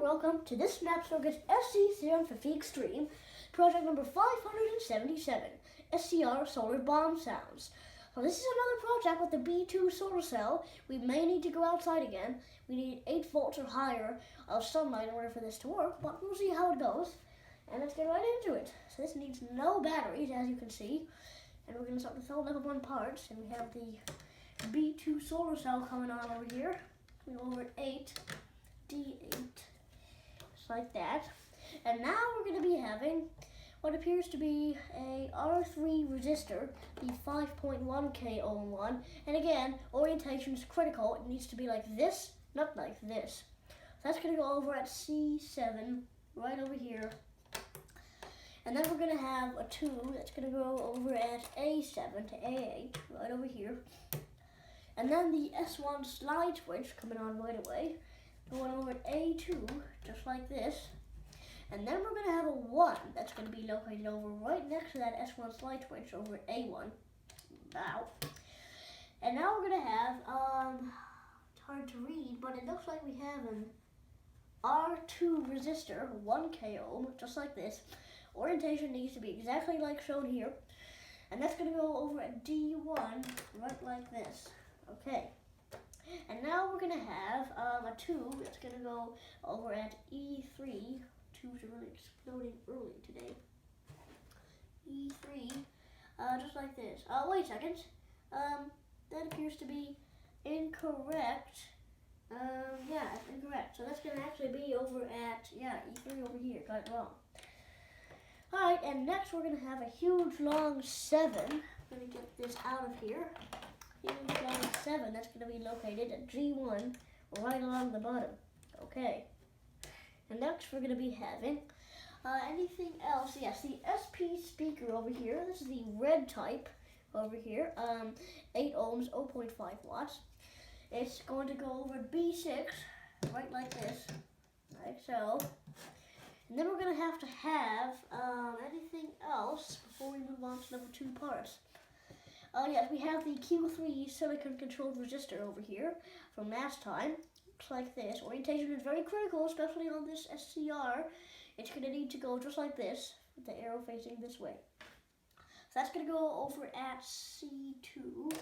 welcome to this Snap Circuit's SC-750 Extreme, project number 577, SCR Solar Bomb Sounds. So this is another project with the B2 solar cell. We may need to go outside again. We need 8 volts or higher of sunlight in order for this to work, but we'll see how it goes. And let's get right into it. So this needs no batteries, as you can see. And we're going to start with all level 1 parts. And we have the B2 solar cell coming on over here. We go over at 8. D8, just like that. And now we're going to be having what appears to be a R3 resistor, the 5.1K ohm one. And again, orientation is critical. It needs to be like this, not like this. So that's going to go over at C7, right over here. And then we're going to have a 2 that's going to go over at A7 to A8, right over here. And then the S1 slide switch coming on right away. Going over at A2, just like this. And then we're going to have a 1 that's going to be located over right next to that S1 slide switch over at A1. Wow. And now we're going to have, it's hard to read, but it looks like we have an R2 resistor, 1K ohm, just like this. Orientation needs to be exactly like shown here. And that's going to go over at D1, right like this. Okay. And now we're going to have a 2 that's going to go over at E3. 2's really exploding early today. E3, just like this. Wait a second. That appears to be incorrect. Yeah, it's incorrect. So that's going to actually be over at, E3 over here. Got it wrong. Alright, and next we're going to have a huge long 7. I'm going to get this out of here. Huge long 7, that's going to be located at G1, right along the bottom. Okay. And next we're going to be having anything else. Yes, the SP speaker over here. This is the red type over here. 8 ohms, 0.5 watts. It's going to go over B6, right like this, like so. And then we're going to have anything else before we move on to level 2 parts. Yes, we have the Q3 silicon controlled resistor over here from last time. Looks like this. Orientation is very critical, especially on this SCR. It's going to need to go just like this, with the arrow facing this way. So that's going to go over at C2,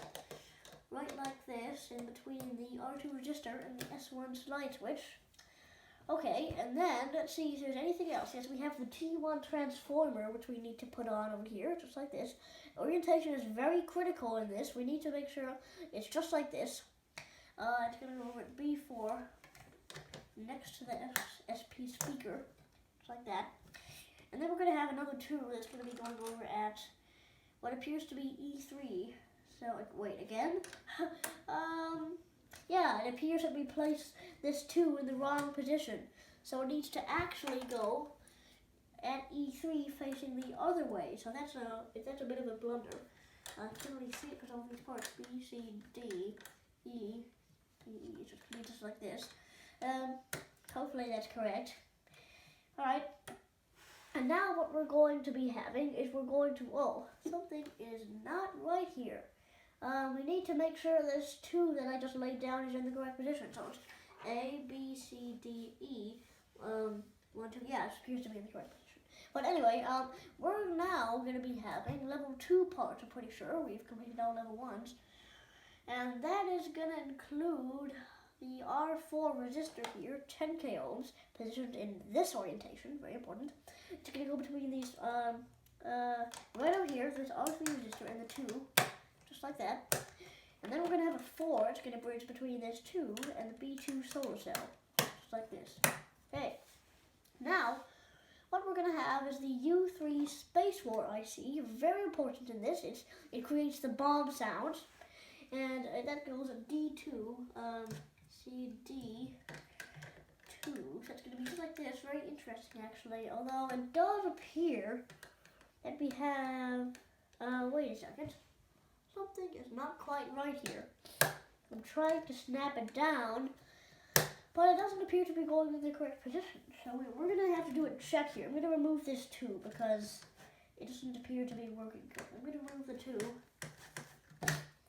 right like this, in between the R2 resistor and the S1 slide switch. Okay, and then let's see if there's anything else. Yes, we have the T1 transformer, which we need to put on over here, just like this. Orientation is very critical in this. We need to make sure it's just like this. It's going to go over at B4, next to the SP speaker, just like that. And then we're going to have another 2 that's going to be going over at what appears to be E3. So, wait, again? Yeah, it appears that we placed this 2 in the wrong position. So it needs to actually go at E3 facing the other way. So that's a bit of a blunder. I can't really see it because all these parts, B, C, D, E, it's just going to be just like this. Hopefully that's correct. Alright. And now what we're going to be having is something is not right here. We need to make sure this 2 that I just laid down is in the correct position. So it's A, B, C, D, E. 1, 2, yeah, it appears to be in the correct position. But anyway, we're now going to be having level 2 parts, I'm pretty sure. We've completed all level 1s. And that is going to include the R4 resistor here, 10K ohms, positioned in this orientation, very important. It's going to go between these, right over here, this R3 resistor and the 2. Like that. And then we're going to have a 4. It's going to bridge between this 2 and the B2 solar cell. Just like this. Okay. Now, what we're going to have is the U3 Spacewar IC. Very important in this. It creates the bomb sound. And that goes at D2. CD2. So it's going to be just like this. Very interesting, actually. Although it does appear that we have... wait a second. Something is not quite right here. I'm trying to snap it down, but it doesn't appear to be going in the correct position. So we're going to have to do a check here. I'm going to remove this 2 because it doesn't appear to be working good. I'm going to remove the 2.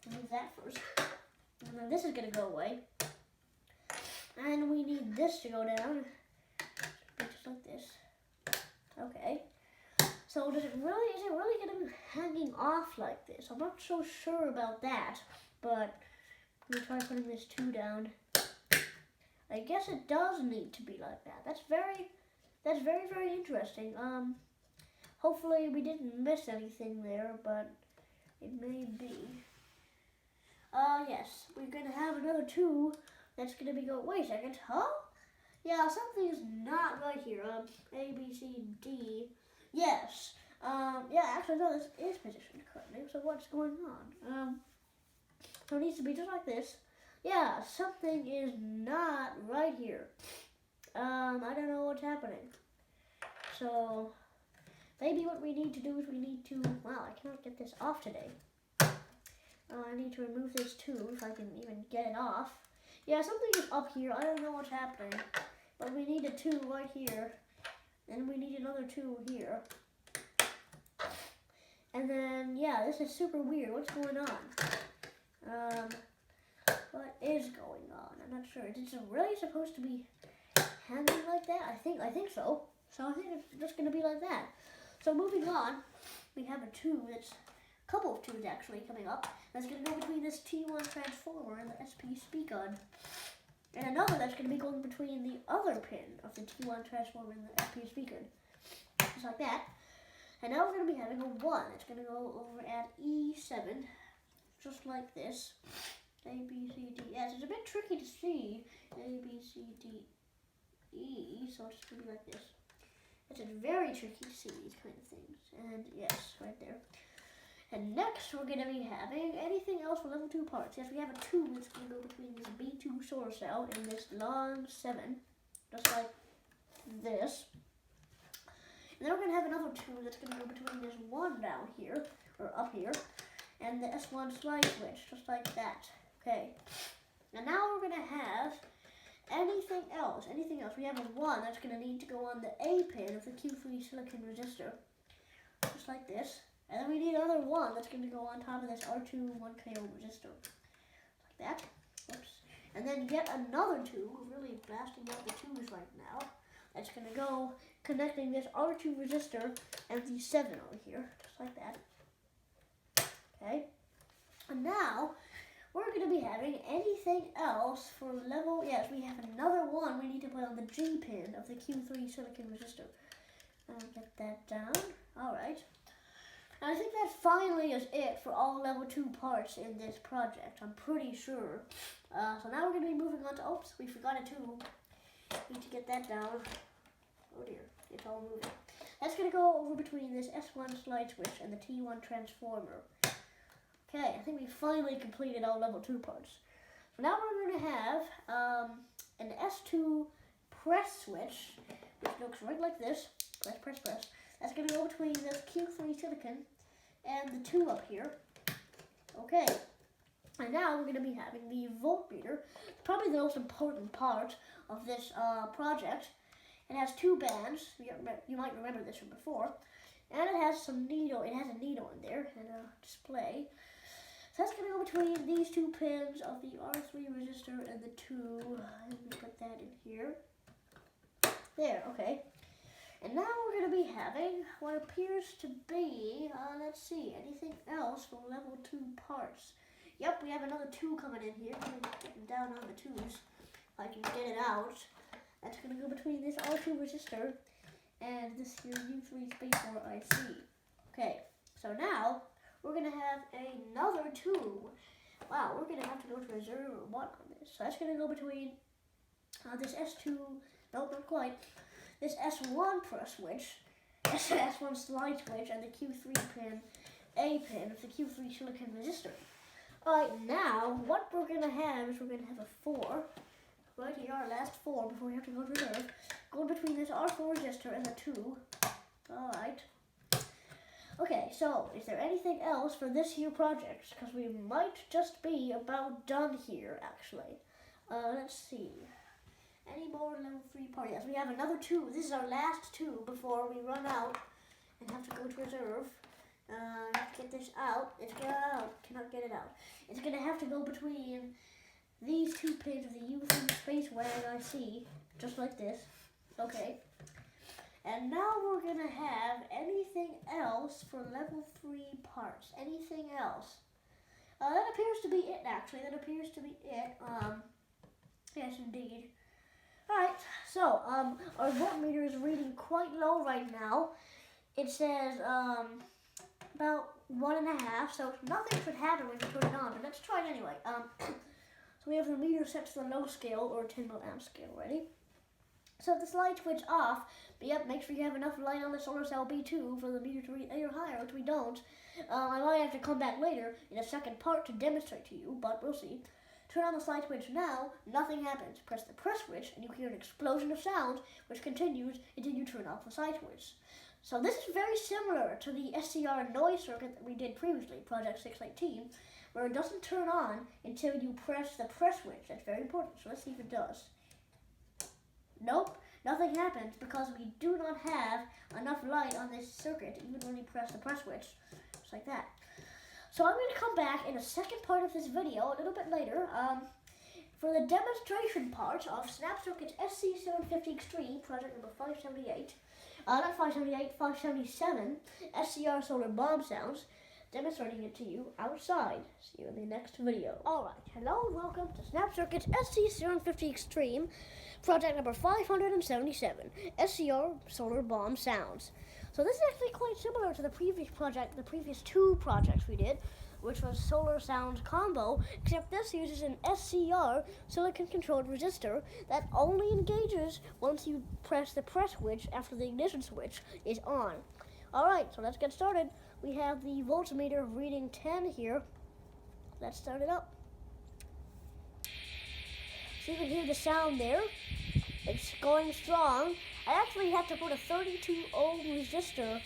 Remove that first. And then this is going to go away. And we need this to go down. just like this. Okay. So is it really going to be hanging off like this? I'm not so sure about that, but let me try putting this 2 down. I guess it does need to be like that. That's very, very interesting. Hopefully we didn't miss anything there, but it may be. Yes, we're gonna have another 2 that's gonna be wait a second, huh? Yeah, something's not right here. A, B, C, D. Yes. Yeah, actually no, this is positioned correctly, so what's going on? So it needs to be just like this. Yeah, something is not right here. I don't know what's happening. So maybe what we need to do is we need to, wow, I cannot get this off today. I need to remove this too, if I can even get it off. Yeah, something is up here. I don't know what's happening. But we need a 2 right here. And we need another 2 here. And then, yeah, this is super weird. What's going on? What is going on? I'm not sure. Is it really supposed to be hanging like that? I think so. So I think it's just going to be like that. So moving on, we have a 2 that's a couple of 2s actually coming up. That's going to go between this T1 transformer and the SP speaker. And another that's going to be going between the other pin of the T1 transformer and the SP speaker. Just like that. And now we're going to be having a 1 that's going to go over at E7. Just like this. A, B, C, D, S. It's a bit tricky to see. A, B, C, D, E. So it's going to be like this. It's very tricky to see these kind of things. And yes, right there. And next we're going to be having anything else for level 2 parts. Yes, we have a 2 that's going to go between this B2 solar cell and this long 7. Just like this. And then we're going to have another 2 that's going to go between this 1 down here, or up here, and the S1 slide switch, just like that. Okay. And now we're going to have anything else. We have a 1 that's going to need to go on the A pin of the Q3 silicon resistor. Just like this. And then we need another 1 that's going to go on top of this R2 1K ohm resistor. Like that. Oops. And then yet another 2, we're really blasting out the 2s right now. That's going to go connecting this R2 resistor and the 7 over here. Just like that. Okay. And now we're going to be having anything else for level, yes, we have another 1 we need to put on the G pin of the Q3 silicon resistor. Get that down. Alright. And I think that finally is it for all level 2 parts in this project. I'm pretty sure. So now we're going to be moving on to, oops, we forgot a 2. Need to get that down. Oh dear, it's all moving. That's going to go over between this S1 slide switch and the T1 transformer. Okay, I think we finally completed all level 2 parts. So now we're going to have an S2 press switch, which looks right like this. Press, press, press. That's going to go between this Q3 silicon and the 2 up here. Okay, and now we're going to be having the voltmeter, probably the most important part of this project. It has 2 bands. You might remember this from before. And it has some needle. It has a needle in there and a display. So that's going to go between these 2 pins of the R3 resistor and the 2. Let me put that in here. There, okay. And now we're going to be having what appears to be, let's see, anything else for level 2 parts. Yep, we have another 2 coming in here. I'm getting down on the 2s. If I can get it out. That's going to go between this R2 resistor and this here U3 Spacewar IC. Okay, so now we're going to have another 2. Wow, we're going to have to go to reserve 1 on this. So that's going to go between this S2, nope, not quite, this S1 press switch, S1 slide switch, and the Q3 pin, A pin of the Q3 silicon resistor. Alright, now what we're going to have is we're going to have a 4. Right here, our last 4 before we have to go to reserve. Going between this R4 resistor and the 2. Alright. Okay, so is there anything else for this here project? Because we might just be about done here, actually. Let's see. Any more level 3 parts? Yes, we have another 2. This is our last 2 before we run out and have to go to reserve. Have to get this out. It's out. Cannot get it out. It's going to have to go between these 2 pins of the U3 Spacewar IC, just like this. Okay. And now we're gonna have anything else for level 3 parts. Anything else? That appears to be it, actually. That appears to be it. Yes, indeed. Alright, so, our voltmeter is reading quite low right now. It says, about 1.5, so nothing should happen when you turn it on, but let's try it anyway. So we have the meter set to the low scale, or 10 milliamp scale, ready? So if this light switch off, but yep, make sure you have enough light on the solar cell B2 for the meter to read A or higher, which we don't. I might have to come back later in a second part to demonstrate to you, but we'll see. Turn on the light switch now, nothing happens. Press the press switch, and you hear an explosion of sound, which continues until you turn off the light switch. So this is very similar to the SCR noise circuit that we did previously, Project 618, where it doesn't turn on until you press the press switch. That's very important, so let's see if it does. Nope, nothing happens because we do not have enough light on this circuit even when you press the press switch, just like that. So I'm going to come back in a second part of this video, a little bit later, for the demonstration part of SnapCircuit's SC-750 Extreme, project number 578, not 578, 577, SCR solar bomb sounds, demonstrating it to you outside. See you in the next video. Alright, hello and welcome to SnapCircuit's SC-750 Extreme, project number 577, SCR solar bomb sounds. So this is actually quite similar to the previous project, the previous 2 projects we did, which was Solar Sounds Combo, except this uses an SCR silicon-controlled resistor that only engages once you press the press switch after the ignition switch is on. Alright, so let's get started. We have the voltmeter reading 10 here. Let's start it up. So you can hear the sound there. It's going strong. I actually have to put a 32 ohm resistor,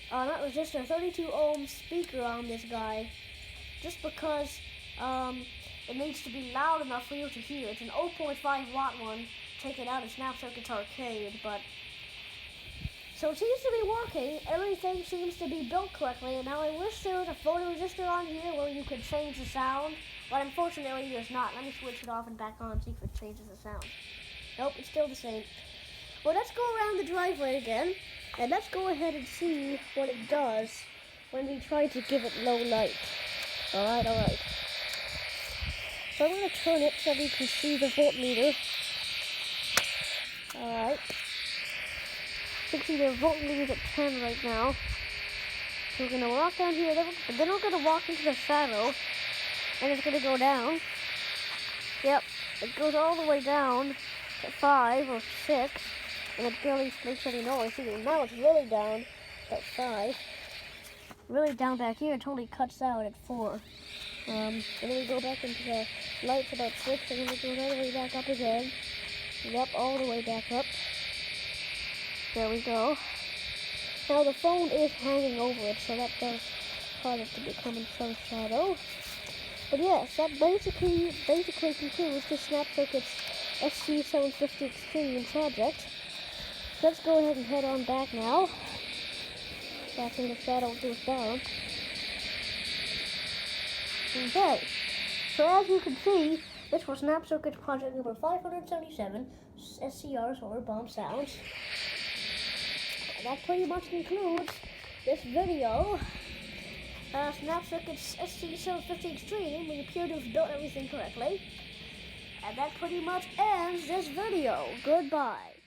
32 ohm speaker on this guy, just because it needs to be loud enough for you to hear. It's an 0.5 watt one taken out of SnapCircuit's arcade, but so it seems to be working. Everything seems to be built correctly, and now I wish there was a photoresistor on here where you could change the sound, but unfortunately there's not. Let me switch it off and back on and see if it changes the sound. Nope, it's still the same. Well, let's go around the driveway again, and let's go ahead and see what it does when we try to give it low light. Alright. So I'm going to turn it so we can see the voltmeter. Alright. You can see the voltmeter is at 10 right now. So we're going to walk down here, and then we're going to walk into the shadow, and it's going to go down. Yep, it goes all the way down to 5 or 6, and it barely makes any noise. See, now it's really down at 5. Really down back here, it totally cuts out at 4. And then we go back into the lights about 6, and then it goes all the way back up again. Yep, all the way back up. There we go. Now the phone is hanging over it, so that does cause it to become in some shadow. But yes, that basically concludes the SnapCircuit's SC-750 Extreme project. Let's go ahead and head on back now. Back in the shadow goes down. Okay, so as you can see, this was SnapCircuit's project number 577, SCR solar bomb sounds. And that pretty much concludes this video. SnapCircuit's SC-750 Extreme, we appear to have done everything correctly. And that pretty much ends this video. Goodbye.